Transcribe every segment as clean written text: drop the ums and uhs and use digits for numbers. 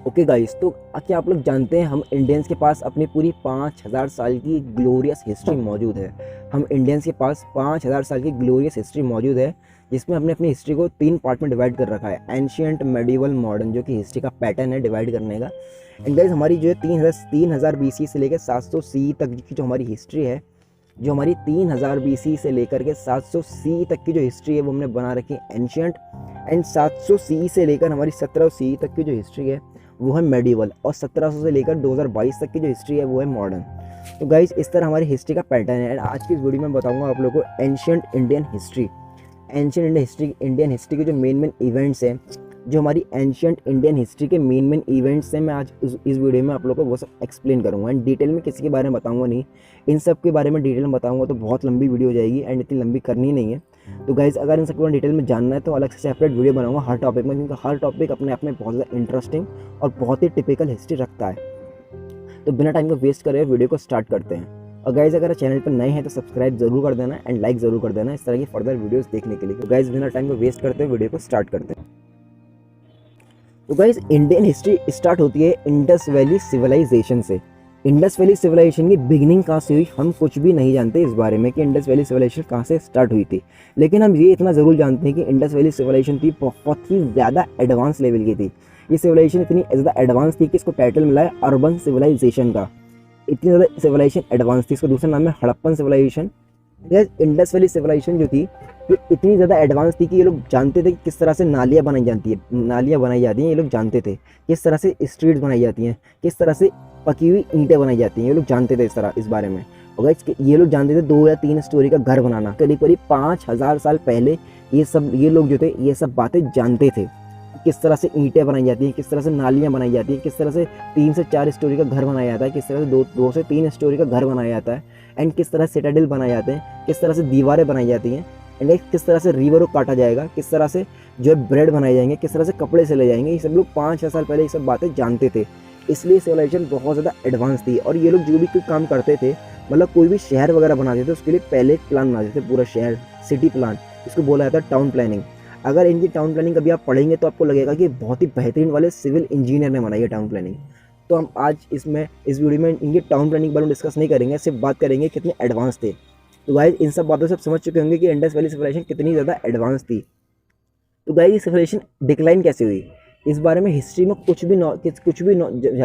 Okay guys, तो क्या आप लोग जानते हैं हम इंडियंस के पास अपनी पूरी 5000 साल की ग्लोरियस हिस्ट्री मौजूद है। हम इंडियंस के पास 5000 साल की ग्लोरियस हिस्ट्री मौजूद है, जिसमें हमने अपनी हिस्ट्री को 3 पार्ट में डिवाइड कर रखा है। एंशियंट, मेडिवल, मॉडर्न, जो कि हिस्ट्री का पैटर्न है डिवाइड करने का। एंड गाइस, हमारी जो है 3000 BC से लेकर 700 CE तक की जो हमारी हिस्ट्री है, जो हमारी 3000 BC से लेकर के 700 CE तक की जो हिस्ट्री है वो हमने बना रखी है एंशियंट। एंड 700 CE से लेकर हमारी 1700 CE तक की जो हिस्ट्री है वो है मेडिवल, और 1700 से लेकर 2022 तक की जो हिस्ट्री है वो है मॉडर्न। तो गाइज, इस तरह हमारी हिस्ट्री का पैटर्न है। एंड आज की इस वीडियो में बताऊंगा आप लोगों को ancient Indian history. Ancient Indian history के जो मेन इवेंट्स हैं, जो हमारी एंशियंट इंडियन हिस्ट्री के मेन इवेंट्स हैं, मैं आज इस वीडियो में आप लोगों को वो सब एक्सप्लेन करूँगा। एंड डिटेल में किसी के बारे में बताऊँगा नहीं, इन सब के बारे में डिटेल में बताऊँगा तो बहुत लंबी वीडियो हो जाएगी एंड इतनी लंबी करनी नहीं है। तो गाइज़, अगर इन सब के डिटेल में जानना है तो अलग से सेपरेट वीडियो बनाऊंगा हर टॉपिक में, क्योंकि हर टॉपिक अपने आप में बहुत ज़्यादा इंटरेस्टिंग और बहुत ही टिपिकल हिस्ट्री रखता है। तो बिना टाइम को वेस्ट करे वीडियो को स्टार्ट करते हैं। और गाइज़, अगर चैनल पर नए हैं तो सब्सक्राइब जरूर कर देना एंड लाइक ज़रूर कर देना इस तरह की फर्दर वीडियोस देखने के लिए। तो गाइज़, बिना टाइम को वेस्ट करते हुए वीडियो को स्टार्ट करते हैं। तो गाइज़, इंडियन हिस्ट्री स्टार्ट होती है इंडस वैली सिविलाइजेशन से। इंडस वैली सिविलाइजेशन की बिगिनिंग कहाँ से हुई हम कुछ भी नहीं जानते इस बारे में कि इंडस वैली सिविलाइजेशन कहाँ से स्टार्ट हुई थी, लेकिन हम ये इतना ज़रूर जानते हैं कि इंडस वैली सिविलाइजेशन थी बहुत ही ज़्यादा एडवांस लेवल की थी। ये सिविलाइजेशन इतनी ज़्यादा एडवांस थी कि इसको टाइटल मिला है अर्बन सिविलाइजेशन का। इतनी ज़्यादा सिविलाइजेशन एडवांस थी, इसका दूसरा नाम है Harappan civilisation. Indus valley civilisation जो थी ये इतनी ज़्यादा एडवांस थी कि ये लोग जानते थे कि किस तरह से नालियाँ बनाई जाती हैं, ये लोग जानते थे किस तरह से स्ट्रीट्स बनाई जाती हैं, किस तरह से पकी हुई ईंटें बनाई जाती हैं, ये लोग जानते थे इस बारे में। और ये लोग जानते थे 2 या 3 स्टोरी का घर बनाना। करीब 5000 साल पहले ये लोग जो थे ये सब बातें जानते थे, किस तरह से ईंटें बनाई जाती हैं, किस तरह से नालियाँ बनाई जाती हैं, किस तरह से 3 से 4 स्टोरी का घर बनाया जाता है, किस तरह से 2 से 3 स्टोरी का घर बनाया जाता है, एंड किस तरह से सिटाडेल बनाए जाते हैं, किस तरह से दीवारें बनाई जाती हैं, एंड किस तरह से रिवर को काटा जाएगा, किस तरह से जो है ब्रेड बनाए जाएंगे, किस तरह से कपड़े सिले जाएंगे। ये सब लोग 5-6 साल पहले ये सब बातें जानते थे, इसलिए सिविलाइजेशन बहुत ज़्यादा एडवांस थी। और ये लोग जो भी कोई काम करते थे, मतलब कोई भी शहर वगैरह बनाते थे, उसके लिए पहले एक प्लान बनाते थे, पूरा शहर, सिटी प्लान, इसको बोला जाता है टाउन प्लानिंग। अगर इनकी टाउन प्लानिंग कभी आप पढ़ेंगे तो आपको लगेगा कि बहुत ही बेहतरीन वाले सिविल इंजीनियर ने बनाई है टाउन प्लानिंग। तो हम आज इस वीडियो में इनकी टाउन प्लानिंग के बारे में डिस्कस नहीं करेंगे, सिर्फ बात करेंगे कितने एडवांस थे। तो गाइस, इन सब बातों से आप समझ चुके होंगे कि इंडस वैली सिविलाइजेशन कितनी ज़्यादा एडवांस थी। तो गाइस, ये सिविलाइजेशन डिक्लाइन कैसे हुई, इस बारे में हिस्ट्री में कुछ भी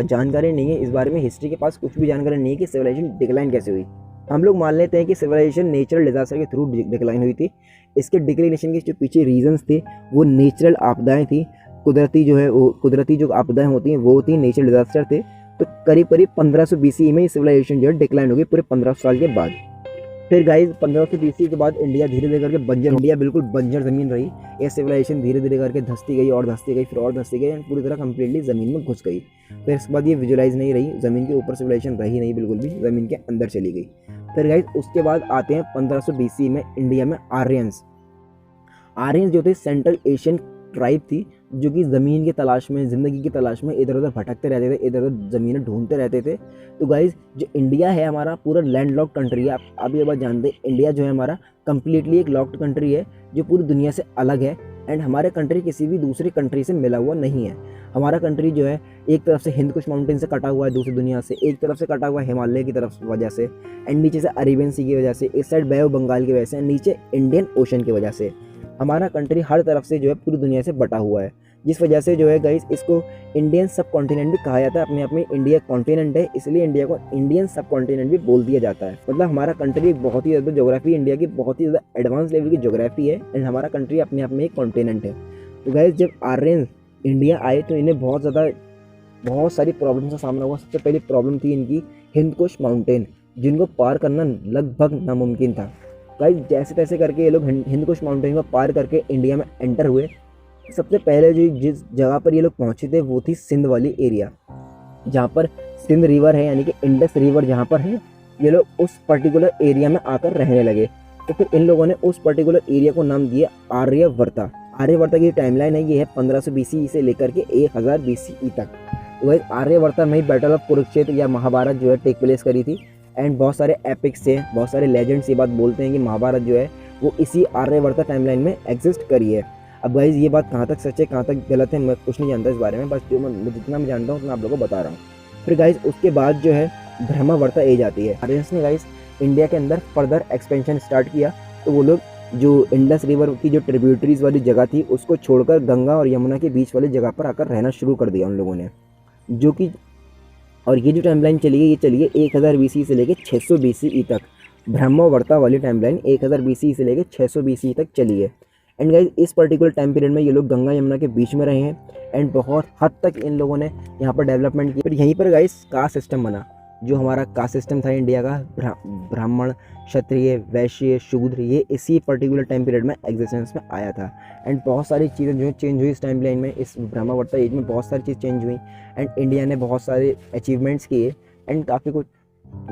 जानकारी नहीं है। इस बारे में हिस्ट्री के पास कुछ भी जानकारी नहीं है कि सिविलाइजेशन डिक्लाइन कैसे हुई। हम लोग मान लेते हैं कि सिविलाइजेशन नेचुरल डिजास्टर के थ्रू डिक्लाइन हुई थी। इसके डिक्लाइनेशन के जो पीछे रीजंस थे वो नेचुरल आपदाएं थी, कुदरती जो आपदाएं होती हैं वो होती हैं, नेचुरल डिजास्टर थे। तो करीब 1500 BC में सिविलाइजेशन जो है डिक्लाइन हो गई पूरे 1500 साल के बाद। फिर गाइस, 1500 BC के बाद इंडिया धीरे धीरे करके इंडिया बिल्कुल बंजर ज़मीन रही। ये सिविलाइजेशन धीरे धीरे करके धंसती गई और धंसती गई, फिर और धंसती गई, पूरी तरह कम्प्लीटली ज़मीन में घुस गई। फिर इसके बाद ये विजुलाइज नहीं रही, ज़मीन के ऊपर सिविलाइजेशन रही नहीं, बिल्कुल भी ज़मीन के अंदर चली गई। फिर गाइस, उसके बाद आते हैं 1500 BC में इंडिया में आर्यंस जो थे सेंट्रल एशियन ट्राइब थी, जो कि ज़मीन की तलाश में, ज़िंदगी की तलाश में इधर उधर भटकते रहते थे, इधर उधर ज़मीनें ढूंढते रहते थे। तो गाइज़, जो इंडिया है हमारा पूरा लैंड कंट्री है। आप ये बात जानते हैं, इंडिया जो है हमारा कम्प्लीटली एक लॉक्ड कंट्री है जो पूरी दुनिया से अलग है। एंड हमारे कंट्री किसी भी दूसरी कंट्री से मिला हुआ नहीं है। हमारा कंट्री जो है एक तरफ से हिंदकुश माउंटेन से कटा हुआ है दूसरी दुनिया से, एक तरफ से कटा हुआ है हिमालय की तरफ वजह से, एंड नीचे से अरेबियन सी की वजह से, इस साइड बे ऑफ बंगाल की वजह से, नीचे इंडियन ओशन की वजह से। हमारा कंट्री हर तरफ से जो है पूरी दुनिया से बटा हुआ है, जिस वजह से जो है गाइस, इसको इंडियन सब कॉन्टिनेंट भी कहा जाता है। अपने आप में इंडिया कॉन्टिनेंट है, इसलिए इंडिया को इंडियन सब कॉन्टिनेंट भी बोल दिया जाता है। मतलब हमारा कंट्री एक बहुत ही ज़्यादा ज्योग्राफी, इंडिया की बहुत ही ज़्यादा एडवांस लेवल की ज्योग्राफी है, एंड हमारा कंट्री अपने आप में एक कॉन्टिनेंट है। तो गाइस, जब आर्यन इंडिया आए तो इन्हें बहुत सारी प्रॉब्लम्स का सामना हुआ। सबसे पहली प्रॉब्लम थी इनकी हिंदकुश माउंटेन, जिनको पार करना लगभग नामुमकिन था। गाइस, जैसे तैसे करके ये लोग हिंदकुश माउंटेन को पार करके इंडिया में एंटर हुए। सबसे पहले जिस जगह पर ये लोग पहुंचे थे वो थी सिंध वाली एरिया, जहाँ पर सिंध रिवर है, यानी कि इंडस रिवर जहाँ पर है। ये लोग उस पर्टिकुलर एरिया में आकर रहने लगे। तो फिर इन लोगों ने उस पर्टिकुलर एरिया को नाम दिया आर्यवर्ता। आर्यवर्ता की टाइमलाइन है, ये है 1500 BC से लेकर के 1000 BCE तक। वही आर्यवर्ता में ही बैटल ऑफ कुरुक्षेत्र या महाभारत जो है टेक प्लेस करी थी। एंड बहुत सारे एपिक्स थे, बहुत सारे लेजेंड्स ये बात बोलते हैं कि महाभारत जो है वो इसी आर्यवर्ता टाइमलाइन में एग्जिस्ट करी है। अब गाइज ये बात कहाँ तक सच है कहाँ तक गलत है मैं कुछ नहीं जानता इस बारे में, बस जो मैं जितना मैं जानता हूँ उतना आप लोगों को बता रहा हूँ। फिर गाइज उसके बाद जो है ब्रह्मावर्ता एज आती है। आर्यंस ने गाइज इंडिया के अंदर फर्दर एक्सपेंशन स्टार्ट किया, तो वो लोग जो इंडस रिवर की जो ट्रिब्यूटरीज वाली जगह थी उसको छोड़कर गंगा और यमुना के बीच वाली जगह पर आकर रहना शुरू कर दिया उन लोगों ने, जो कि और ये जो टाइमलाइन चली है ये चली है 1000 BCE से लेकर 600 BCE तक। ब्रह्मावर्ता वाली टाइमलाइन 1000 BCE से लेकर 600 BCE तक चली है। एंड गाइज इस पर्टिकुलर टाइम पीरियड में ये लोग गंगा यमुना के बीच में रहे हैं एंड बहुत हद तक इन लोगों ने यहाँ पर डेवलपमेंट की। फिर यहीं पर गाइज कास्ट सिस्टम बना, जो हमारा कास्ट सिस्टम था इंडिया का, ब्राह्मण, क्षत्रिय, वैश्य, शूद्र, ये इसी पर्टिकुलर टाइम पीरियड में एग्जिस्टेंस में आया था। एंड बहुत सारी चीज़ें जो है चेंज हुई इस टाइम लाइन में, इस ब्रह्मावर्ता एज में बहुत सारी चीज़ चेंज हुई एंड इंडिया ने बहुत सारे अचीवमेंट्स किए एंड काफ़ी कुछ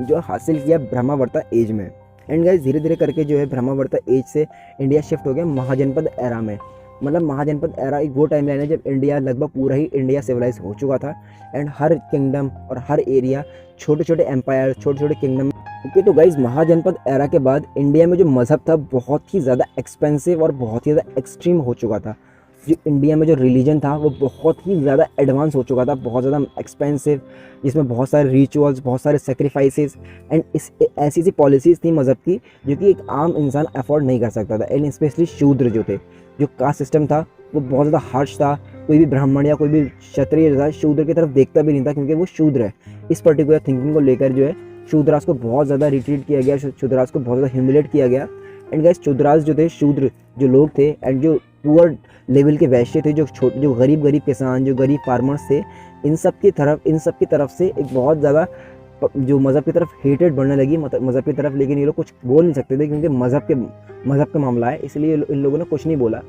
जो हासिल किया ब्रह्मावर्ता एज में। एंड गाइस धीरे धीरे करके जो है ब्रह्मावर्ता एज से इंडिया शिफ्ट हो गया महाजनपद एरा में। मतलब महाजनपद एरा एक वो टाइम लाइन है जब इंडिया लगभग पूरा ही इंडिया सिविलाइज हो चुका था एंड हर किंगडम और हर एरिया, छोटे छोटे एम्पायर, छोटे छोटे किंगडम। ओके, तो गाइज महाजनपद एरा के बाद इंडिया में जो मज़हब था बहुत ही ज़्यादा एक्सपेंसिव और बहुत ही ज़्यादा एक्सट्रीम हो चुका था। जो इंडिया में जो रिलीजन था वो बहुत ही ज़्यादा एडवांस हो चुका था, बहुत ज़्यादा एक्सपेंसिव, जिसमें बहुत सारे रिचुअल्स, बहुत सारे सेक्रीफाइसेस एंड इस ऐसी पॉलिसीज़ थी मज़हब की जो कि एक आम इंसान अफोर्ड नहीं कर सकता था। एंड स्पेशली शूद्र जो थे, जो कास्ट सिस्टम था वो बहुत ज़्यादा हार्श था। कोई भी ब्राह्मण या कोई भी क्षत्रिय जो था शूद्र की तरफ देखता भी नहीं था, क्योंकि वो शूद्र है। इस पर्टिकुलर थिंकिंग को लेकर जो है शूद्रास को बहुत ज़्यादा रिट्रीट किया गया, शूद्रास को बहुत ज़्यादा ह्यूमिलेट किया गया। एंड गाइस शूद्रास जो थे, शूद्र जो लोग थे एंड जो पुअर लेवल के वैश्य थे, जो गरीब किसान, जो गरीब फार्मर्स थे, इन सब की तरफ से एक बहुत ज़्यादा जो मज़हब की तरफ हेटेड बढ़ने लगी मज़हब की तरफ। लेकिन ये लोग कुछ बोल नहीं सकते थे क्योंकि मज़हब का मामला है, इसलिए इन लोगों ने कुछ नहीं बोला।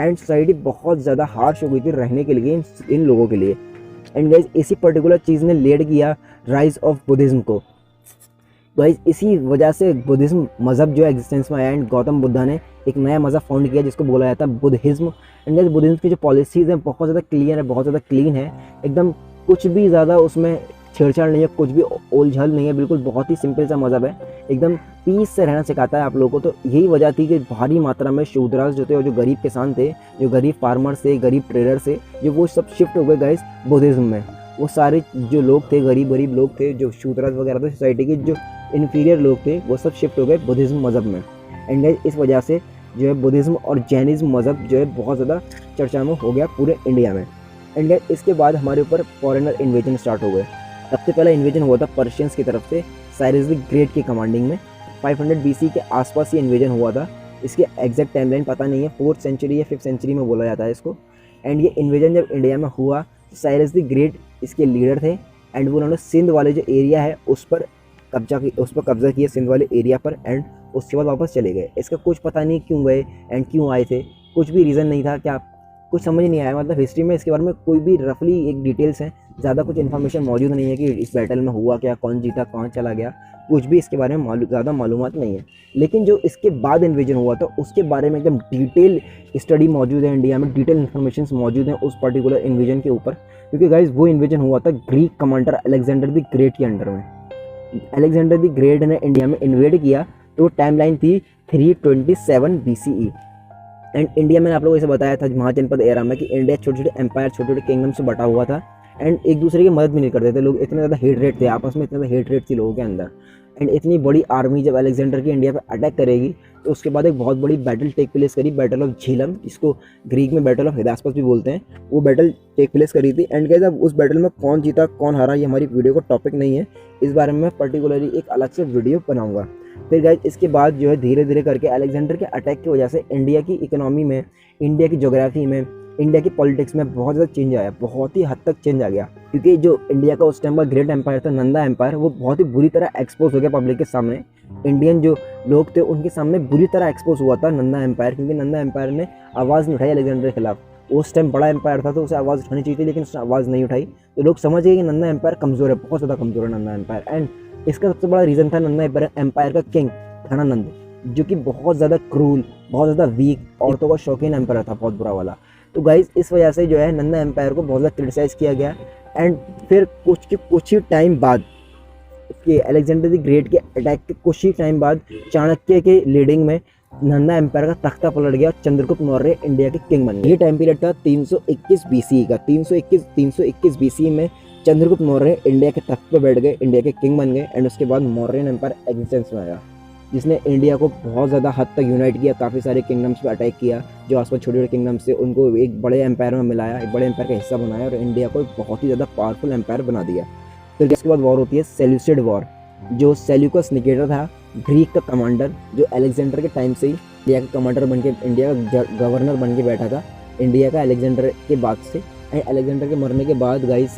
एंड सोसाइटी बहुत ज़्यादा हार्श हो गई थी रहने के लिए इन लोगों के लिए। एंड गाइस इसी पर्टिकुलर चीज़ ने लीड किया राइज ऑफ बुद्धिज़्म को। गाइस इसी वजह से बुद्धिज़्म मज़हब जो एग्जिस्टेंस में आया एंड गौतम बुद्धा ने एक नया मज़हब फाउंड किया जिसको बोला जाता है बुद्धिज़्म। एंड गाइस बुद्धिज़्म की जो पॉलिसीज़ हैं बहुत ज़्यादा क्लियर है, बहुत ज़्यादा क्लीन है, एकदम कुछ भी ज़्यादा उसमें छेड़छाड़ नहीं है, कुछ भी ओलझल नहीं है, बिल्कुल बहुत ही सिंपल सा मज़हब है, एकदम पीस से रहना सिखाता है आप लोगों को। तो यही वजह थी कि भारी मात्रा में शूद्रास जो थे और जो गरीब किसान थे, जो गरीब फार्मर्स थे, गरीब ट्रेडर से, जो वो सब शिफ्ट हो गए गाइस बुद्धिज़्म में। वो सारे जो लोग थे, गरीब लोग थे, जो शूद्रास वगैरह थे, सोसाइटी के जो इन्फीरियर लोग थे, वो सब शिफ्ट हो गए बुद्धिज़्म मज़हब में। एंड गाइस इस वजह से जो है बुद्धिज़्म और जैनिज़्म मज़हब जो है बहुत ज़्यादा चर्चा में हो गया पूरे इंडिया में। एंड गाइस इसके बाद हमारे ऊपर फॉरेनर इन्वेजन स्टार्ट हो गए। सबसे पहला इन्वेजन हुआ था पर्शियंस की तरफ से, साइरस द ग्रेट की कमांडिंग में। 500 BC के आसपास ये इन्वेजन हुआ था। इसके एग्जैक्ट टाइमलाइन पता नहीं है, 4th सेंचुरी या 5th सेंचुरी में बोला जाता है इसको। एंड ये इन्वेजन जब इंडिया में हुआ तो साइरस द ग्रेट इसके लीडर थे एंड वो उन्होंने सिंध वाले जो एरिया है उस पर कब्जा किया, सिंध वाले एरिया पर। एंड उसके बाद वापस चले गए। इसका कुछ पता नहीं क्यों गए एंड क्यों आए थे, कुछ भी रीज़न नहीं था, क्या कुछ समझ नहीं आया। मतलब हिस्ट्री में इसके बारे में कोई भी रफली एक डिटेल्स हैं, ज़्यादा कुछ इन्फॉर्मेशन मौजूद नहीं है कि इस बैटल में हुआ क्या, कौन जीता, कौन चला गया, कुछ भी इसके बारे में ज़्यादा मालूमात नहीं है। लेकिन जो इसके बाद इन्वेजन हुआ था उसके बारे में एकदम डिटेल स्टडी मौजूद है इंडिया में, डिटेल इन्फॉर्मेशन मौजूद हैं उस पर्टिकुलर इन्वेजन के ऊपर। क्योंकि गाइज वो इन्वेजन हुआ था Greek commander Alexander the great के अंडर में। अलेक्जेंडर द ग्रेट ने इंडिया में इन्वेड किया तो टाइम लाइन थी 327 BCE। एंड इंडिया में आप लोगों को इसे बताया था महाजनपद एरा में कि इंडिया छोटे छोटे एम्पायर, छोटे छोटे किंगडम से बटा हुआ था एंड एक दूसरे की मदद भी नहीं करते थे लोग। इतने ज़्यादा हेट रेट थे आपस में, इतने ज़्यादा हेट रेट थी लोगों के अंदर। एंड इतनी बड़ी आर्मी जब अलेक्जेंडर की इंडिया पर अटैक करेगी तो उसके बाद एक बहुत बड़ी बैटल टेक प्लेस करी, बैटल ऑफ झीलम, जिसको ग्रीक में बैटल ऑफ हिदास्पस भी बोलते हैं। वो बैटल टेक प्लेस करी थी। एंड गाइस अब उस बैटल में कौन जीता कौन हारा ये हमारी वीडियो का टॉपिक नहीं है, इस बारे में मैं पर्टिकुलरली एक अलग से वीडियो बनाऊंगा। फिर गाइस इसके बाद जो है धीरे धीरे करके अलेक्जेंडर के अटैक की वजह से इंडिया की इकोनॉमी में, इंडिया की ज्योग्राफी में, इंडिया की पॉलिटिक्स में बहुत ज़्यादा चेंज आया, बहुत ही हद तक चेंज आ गया। क्योंकि जो इंडिया का उस टाइम का ग्रेट एम्पायर था, नंदा एम्पायर, वो बहुत ही बुरी तरह एक्सपोज हो गया पब्लिक के सामने। इंडियन जो लोग थे उनके सामने बुरी तरह एक्सपोज हुआ था नंदा एम्पायर, क्योंकि नंदा एम्पायर ने आवाज़ नहीं उठाई अलेक्जेंडर के खिलाफ। उस टाइम बड़ा एम्पायर था तो उसे आवाज़ उठानी चाहिए थी, लेकिन उसने आवाज़ नहीं उठाई। तो लोग समझ गए कि नंदा एम्पायर कमज़ोर है, बहुत ज़्यादा कमज़ोर है नंदा एम्पायर। एंड इसका सबसे बड़ा रीज़न था नंदा एम्पायर का किंग धनानंद, जो कि बहुत ज़्यादा क्रूल, बहुत ज़्यादा वीक, औरतों का शौकीन एम्पायर था, बहुत बुरा वाला। तो गाइज इस वजह से जो है नंदा एम्पायर को बहुत ज़्यादा क्रिटिसाइज़ किया गया। एंड फिर कुछ ही टाइम बाद कि अलेक्जेंडर द ग्रेट के अटैक के कुछ ही टाइम बाद चाणक्य के लीडिंग में नंदा एम्पायर का तख्ता पलट गया और चंद्रगुप्त मौर्य इंडिया के किंग बन गए। ये टाइम पीरियड था 321 बीसी का। 321 बीसी में चंद्रगुप्त मौर्य इंडिया के तख्त पर बैठ गए, इंडिया के किंग बन गए। एंड उसके बाद मौर्यन एम्पायर एग्जिस्टेंस में आया, जिसने इंडिया को बहुत ज़्यादा हद तक यूनाइट किया, काफ़ी सारे किंगडम्स पे अटैक किया, जो आसपास छोटे छोटे किंगडम्स थे उनको एक बड़े एम्पायर में मिलाया, एक बड़े एम्पायर का हिस्सा बनाया और इंडिया को एक बहुत ही ज़्यादा पावरफुल एम्पायर बना दिया। फिर इसके बाद वॉर होती है सेल्यूसिड वॉर। जो सेल्यूकस निकेटर था, ग्रीक का कमांडर, जो अलेक्जेंडर के टाइम से ही इंडिया का कमांडर बन के, इंडिया का गवर्नर बन के बैठा था इंडिया का अलेक्जेंडर के बाद से। एंड अलेक्जेंडर के मरने के बाद गाइस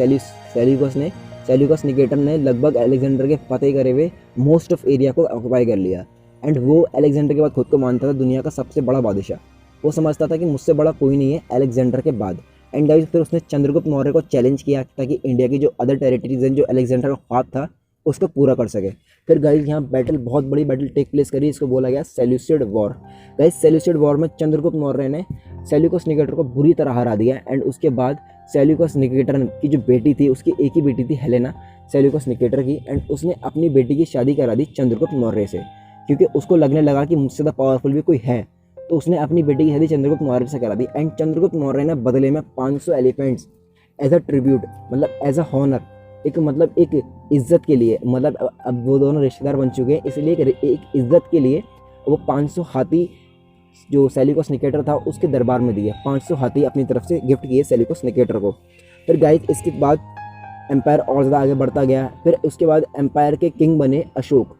सेल्यूकस निकेटर ने लगभग अलेक्जेंडर के फतेह करे हुए मोस्ट ऑफ एरिया को ऑक्युपाई कर लिया। एंड वो अलेक्जेंडर के बाद खुद को मानता था दुनिया का सबसे बड़ा बादशाह। वो समझता था कि मुझसे बड़ा कोई नहीं है अलेक्जेंडर के बाद। एंड गाइस फिर उसने चंद्रगुप्त मौर्य को चैलेंज किया ताकि इंडिया की जो अदर टेरिटरीज हैं जो अलेक्जेंडर का ख्वाब था उसको पूरा कर सके। फिर गाइस यहाँ बैटल, बहुत बड़ी बैटल टेक प्लेस करी, इसको बोला गया Seleucid war. Guys Seleucid war में चंद्रगुप्त मौर्य ने सेल्यूकस निकेटर को बुरी तरह हरा दिया। एंड उसके बाद सेल्यूकस निकेटर की जो बेटी थी, उसकी एक ही बेटी थी हेलेना सेल्यूकस निकेटर की। एंड उसने अपनी बेटी की शादी करा दी चंद्रगुप्त मौर्य से, क्योंकि उसको लगने लगा कि मुझसे ज़्यादा पावरफुल भी कोई है, तो उसने अपनी बेटी की शादी चंद्रगुप्त मौर्य से करा दी। एंड चंद्रगुप्त मौर्य ने बदले में 500 एलिफेंट्स एज अ ट्रिब्यूट, मतलब एज अ हॉनर, एक इज्जत के लिए, मतलब अब वो दोनों रिश्तेदार बन चुके हैं, इसलिए एक इज्जत के लिए वो 500 हाथी जो सेल्यूकस निकेटर था उसके दरबार में दिए। 500 हाथी अपनी तरफ से गिफ्ट किए सेल्यूकस निकेटर को। फिर गाइस इसके बाद एम्पायर और ज़्यादा आगे बढ़ता गया। फिर उसके बाद एम्पायर के किंग बने अशोक।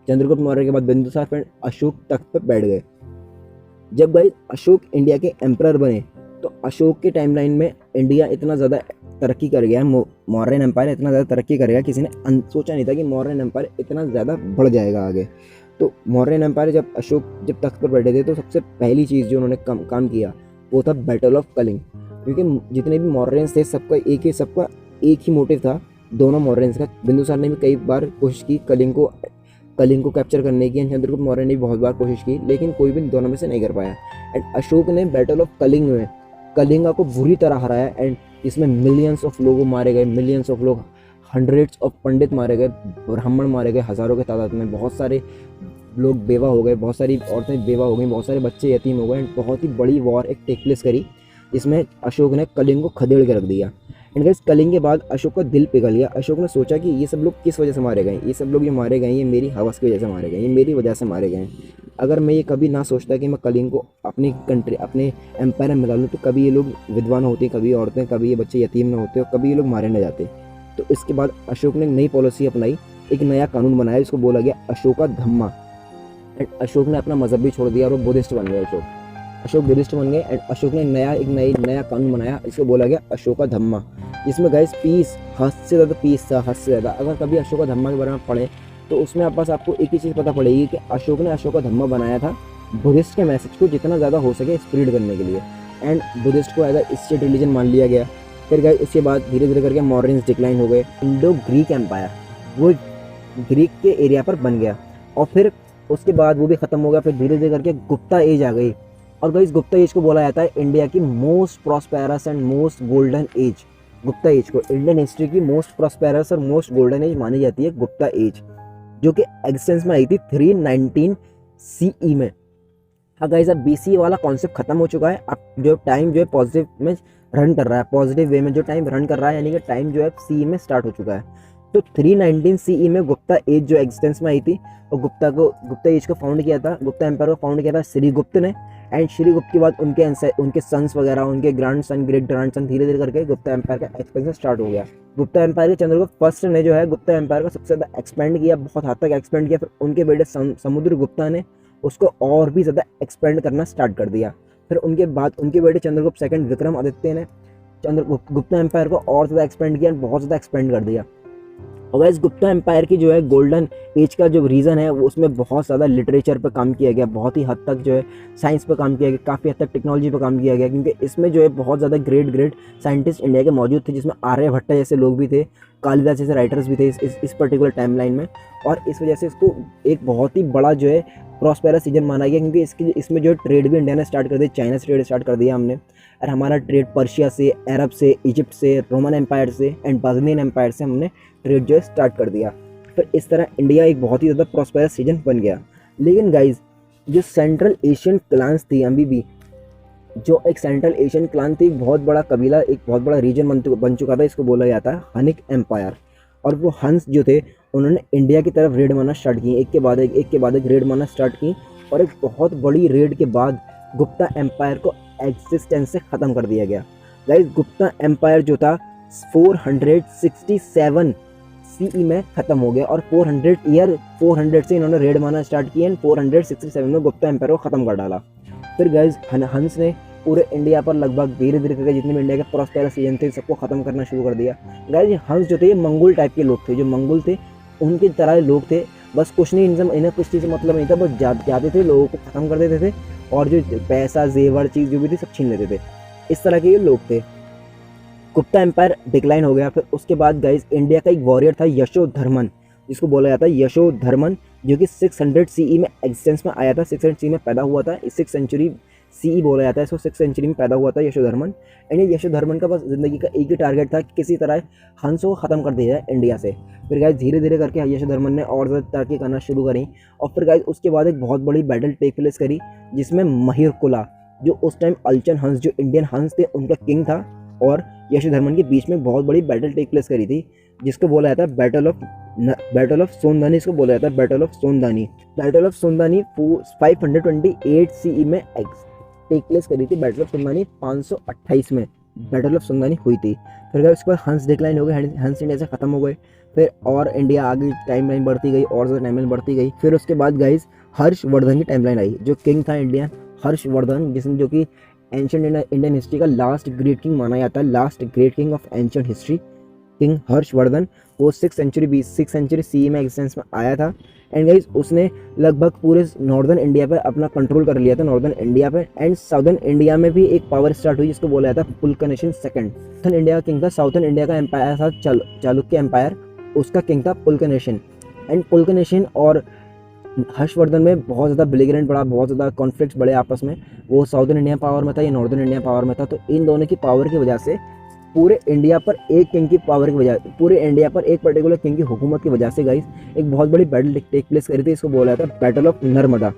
चंद्रगुप्त मौर्य के बाद बिंदुसार, फिर अशोक तख्त पर बैठ गए। जब गाइस अशोक इंडिया के एम्परर बने तो अशोक के टाइमलाइन में इंडिया इतना ज़्यादा तरक्की कर गया, मौर्यन एम्पायर इतना ज़्यादा तरक्की करेगा, किसी ने सोचा नहीं था कि मौर्यन एम्पायर इतना ज़्यादा बढ़ जाएगा आगे। तो मौर्यन एम्पायर जब तख्त पर बैठे थे तो सबसे पहली चीज़ जो उन्होंने काम किया वो था बैटल ऑफ कलिंग। क्योंकि जितने भी मौर्यंस थे सबका एक ही मोटिव था, दोनों मौर्यंस का। बिंदुसार ने भी कई बार कोशिश की कलिंग को कैप्चर करने की, चंद्रगुप्त मौर्य ने भी बहुत बार कोशिश की, लेकिन कोई भी दोनों में से नहीं कर पाया। एंड अशोक ने बैटल ऑफ कलिंग में कलिंगा को बुरी तरह हराया। एंड इसमें मिलियंस ऑफ लोग मारे गए, मिलियंस ऑफ लोग, हंड्रेड्स ऑफ पंडित मारे गए, ब्राह्मण मारे गए हज़ारों के तादाद में, बहुत सारे लोग बेवा हो गए, बहुत सारी औरतें बेवा हो गई, बहुत सारे बच्चे यतीम हो गए। एंड बहुत ही बड़ी वॉर एक टेक प्लेस करी, जिसमें अशोक ने कलिंग को खदेड़ के रख दिया। एंड गाइस कलिंग के बाद अशोक का दिल पिघल गया। अशोक ने सोचा कि ये सब लोग किस वजह से मारे गए, ये सब लोग जो मारे गए ये मेरी हवस की वजह से मारे गए, ये मेरी वजह से मारे गए। अगर मैं ये कभी ना सोचता कि मैं कलिंग को अपनी कंट्री, अपने एम्पायर में मिला लूँ, तो कभी ये लोग विधवा न होती, कभी औरतें, कभी ये बच्चे यतीम न होते और कभी ये लोग मारे न जाते। तो इसके बाद अशोक ने नई पॉलिसी अपनाई, एक नया कानून बनाया जिसको बोला गया अशोका धम्मा। एंड अशोक ने अपना मजहब भी छोड़ दिया और वो बुद्धिस्ट बन गए। अशोक बुद्धिस्ट बन गए। एंड अशोक ने नया कानून बनाया, इसको बोला गया अशोका धम्मा, जिसमें गाइस पीस, हद से ज़्यादा पीस था, हद से ज़्यादा। अगर कभी अशोका धम्मा के बारे में पढ़ें तो उसमें आपको एक ही चीज़ पता पड़ेगी कि अशोक ने अशोका धम्मा बनाया था बुद्धिस्ट के मैसेज को जितना ज़्यादा हो सके स्प्रेड करने के लिए। एंड बुद्धिस्ट को एज अ स्टेट रिलीजन मान लिया गया। फिर गाइस उसके बाद धीरे धीरे करके मॉर्यंस डिक्लाइन हो गए। इंडो ग्रीक एम्पायर वो ग्रीक के एरिया पर बन गया और फिर उसके बाद वो भी ख़त्म हो गया। फिर धीरे धीरे करके गुप्ता एज आ गई। और गाइस गुप्ता एज को बोला जाता है इंडिया की most prosperous and most golden age. Gupta age को इंडियन हिस्ट्री की मोस्ट प्रॉस्पेरस और मोस्ट गोल्डन एज मानी जाती है गुप्ता एज, जो कि एग्जिस्टेंस में आई थी 319 CE में। हाँ गाइस अब BC वाला कॉन्सेप्ट खत्म हो चुका है। अब जो टाइम जो है पॉजिटिव में रन कर रहा है, पॉजिटिव वे में जो टाइम रन कर रहा है, यानी कि टाइम जो है CE में स्टार्ट हो चुका है। तो 319 CE में गुप्ता एज जो एग्जिस्टेंस में आई थी, और गुप्ता एज को फाउंड किया था, गुप्ता एम्पायर को फाउंड किया था श्रीगुप्त ने। एंड श्रीगुप्त के बाद उनके सन्स वगैरह, उनके grand son, great grand son, धीरे धीरे करके गुप्ता एम्पायर का एक्सपेंशन स्टार्ट हो गया। गुप्ता एम्पायर के चंद्रगुप्त फर्स्ट ने जो है गुप्ता एम्पायर को सबसे ज़्यादा एक्सपेंड किया, बहुत हद तक एक्सपेंड किया। फिर उनके बेटे समुद्र गुप्ता ने उसको और भी ज़्यादा एक्सपेंड करना स्टार्ट कर दिया। फिर उनके बाद उनके बेटे चंद्रगुप्त सेकंड विक्रमादित्य ने गुप्ता एम्पायर को और ज़्यादा एक्सपेंड किया, बहुत ज़्यादा एक्सपेंड कर दिया। और वैसे गुप्ता एम्पायर की जो है गोल्डन एज का जो रीज़न है वो उसमें बहुत ज़्यादा लिटरेचर पर काम किया गया, बहुत ही हद तक जो है साइंस पर काम किया गया, काफ़ी हद तक टेक्नोलॉजी पर काम किया गया, क्योंकि इसमें जो है बहुत ज़्यादा ग्रेट साइंटिस्ट इंडिया के मौजूद थे, जिसमें आर्यभट्ट जैसे लोग भी थे, कालिदास जैसे राइटर्स भी थे इस पर्टिकुलर टाइमलाइन में। और इस वजह से इसको एक बहुत ही बड़ा जो है प्रॉस्पेरस सीजन माना गया, क्योंकि इसमें जो है ट्रेड भी इंडिया ने स्टार्ट कर दिया, चाइना से ट्रेड स्टार्ट कर दिया हमने। और हमारा ट्रेड पर्शिया से, अरब से, इजिप्ट से, रोमन एम्पायर से एंड बाज़नीन एम्पायर से हमने ट्रेड जो है स्टार्ट कर दिया। फिर इस तरह इंडिया एक बहुत ही ज़्यादा प्रॉस्पेरस सीजन बन गया। लेकिन गाइज जो सेंट्रल एशियन क्लान्स थी अभी भी, जो एक सेंट्रल एशियन क्लान थी, बहुत बड़ा कबीला, एक बहुत बड़ा रीजन बन चुका था, इसको बोला जाता है हनिक एम्पायर। और वो हंस जो थे उन्होंने इंडिया की तरफ रेड मारना स्टार्ट की, एक के बाद एक रेड मारना स्टार्ट की। और एक बहुत बड़ी रेड के बाद गुप्ता एम्पायर को एग्जिस्टेंस से ख़त्म कर दिया गया। गाइस गुप्ता एम्पायर जो था 467 सीई में ख़त्म हो गया, और 400 से इन्होंने रेड मारना स्टार्ट किया एंड 467 में गुप्ता एम्पायर को ख़त्म कर डाला। फिर गाइस हंस ने पूरे इंडिया पर लगभग धीरे धीरे करके जितने भी इंडिया के प्रॉस्पेरस रीजन थे सबको ख़त्म करना शुरू कर दिया। गाइस ये हंस जो थे ये मंगोल टाइप के लोग थे, जो मंगोल थे उनकी तरह लोग थे, बस कुछ नहीं, इन्हें कुछ चीज़ से मतलब नहीं था, बस जाते थे, लोगों को ख़त्म कर देते थे और जो पैसा जेवर चीज़ जो भी थी सब छीन लेते थे। इस तरह के ये लोग थे। गुप्ता एम्पायर डिक्लाइन हो गया। फिर उसके बाद गाइस इंडिया का एक वॉरियर था यशोधर्मन, जिसको बोला जाता है यशोधर्मन, जो कि 600 सीई में एग्जिस्टेंस में आया था, 600 सीई में पैदा हुआ था, 6 सेंचुरी सीई बोला जाता है इसको, 6 सेंचुरी में पैदा हुआ था यशोधर्मन। एंड ये यशोधर्मन का बस ज़िंदगी का एक ही टारगेट था कि किसी तरह हंसों को ख़त्म कर दिया जाए इंडिया से। फिर गाइस धीरे धीरे करके यशोधर्मन ने और ज़्यादा तरक्की करना शुरू करी, और फिर गाइस उसके बाद एक बहुत बड़ी बैटल टेक प्लेस करी, जिसमें महिरकुला, जो उस टाइम अलचन हंस, जो इंडियन हंस थे, उनका किंग था, और यशोधर्मन के बीच में बहुत बड़ी बैटल टेक प्लेस करी थी, जिसको बोला जाता है बैटल ऑफ सोनदानी। इसको बोला जाता है battle of Sondani. Battle of Sondani 528 CE में टेक प्लेस करी थी। बैटल ऑफ सोनदानी 528 में बैटल ऑफ सोनदानी हुई थी। फिर उसके बाद हंस डिक्लाइन हो गए, हंस इंडिया से ख़त्म हो गए। फिर और इंडिया आगे टाइमलाइन बढ़ती गई, और ज़्यादा टाइमलाइन बढ़ती गई। फिर उसके बाद गाइस हर्षवर्धन की टाइमलाइन आई, जो किंग था इंडियन हर्षवर्धन, जिसने जो कि एंशिएंट इंडियन हिस्ट्री का लास्ट ग्रेट किंग माना जाता है, last great king of ancient history, king Harshvardhan. वो 6 सेंचुरी सीई में एग्जिस्टेंस में आया था। एंड गाइस उसने लगभग पूरे नॉर्दर्न इंडिया पे अपना कंट्रोल कर लिया था, नॉर्दर्न इंडिया पे। एंड साउदर्न इंडिया में भी एक पावर स्टार्ट हुई, जिसको बोला जाता है पुलकेशिन सेकंड। साउथर्न इंडिया का किंग था, साउथर्न इंडिया का एम्पायर था चालुक्य एम्पायर, उसका किंग था पुलकेशिन। एंड पुलकेशिन और हर्षवर्धन में बहुत ज़्यादा बिलिगरेंट बढ़ा, बहुत ज़्यादा कॉन्फ्लिक्ट्स बढ़े आपस में। वो साउदर्न इंडिया पावर में था, ये नॉर्दर्न इंडिया पावर में था। तो इन दोनों की पावर की वजह से पूरे इंडिया पर एक किंग की पावर की वजह, पूरे इंडिया पर एक पर्टिकुलर किंग की हुकूमत की वजह से गाइस एक बहुत बड़ी बैटल टेक प्लेस करी थी। इसको बोला जाता है बैटल ऑफ नर्मदा।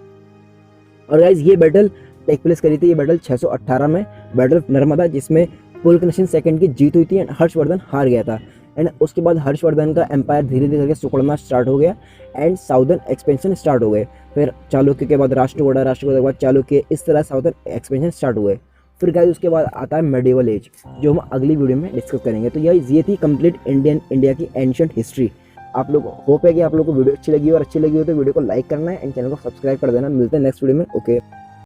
और गाइस ये बैटल टेक प्लेस करी थी, ये बैटल 618 में बैटल ऑफ नर्मदा, जिसमें पुलकेशिन सेकंड की जीत हुई थी एंड हर्षवर्धन हार गया था। एंड उसके बाद हर्षवर्धन का एम्पायर धीरे धीरे करके सिकुड़ना स्टार्ट हो गया एंड साउदर्न एक्सपेंशन स्टार्ट हो गए। फिर चालुक्य के बाद राष्ट्रकूट के बाद चालुक्य, इस तरह साउदर्न एक्सपेंशन स्टार्ट हुए। फिर गाइस उसके बाद आता है मेडिवल एज, जो हम अगली वीडियो में डिस्कस करेंगे। तो ये थी कंप्लीट इंडिया की एंशिएंट हिस्ट्री। आप लोग होप है कि आप लोगों को वीडियो अच्छी लगी हो, और अच्छी लगी हो तो वीडियो को लाइक करना है एंड चैनल को सब्सक्राइब कर देना। मिलते हैं नेक्स्ट वीडियो में। ओके।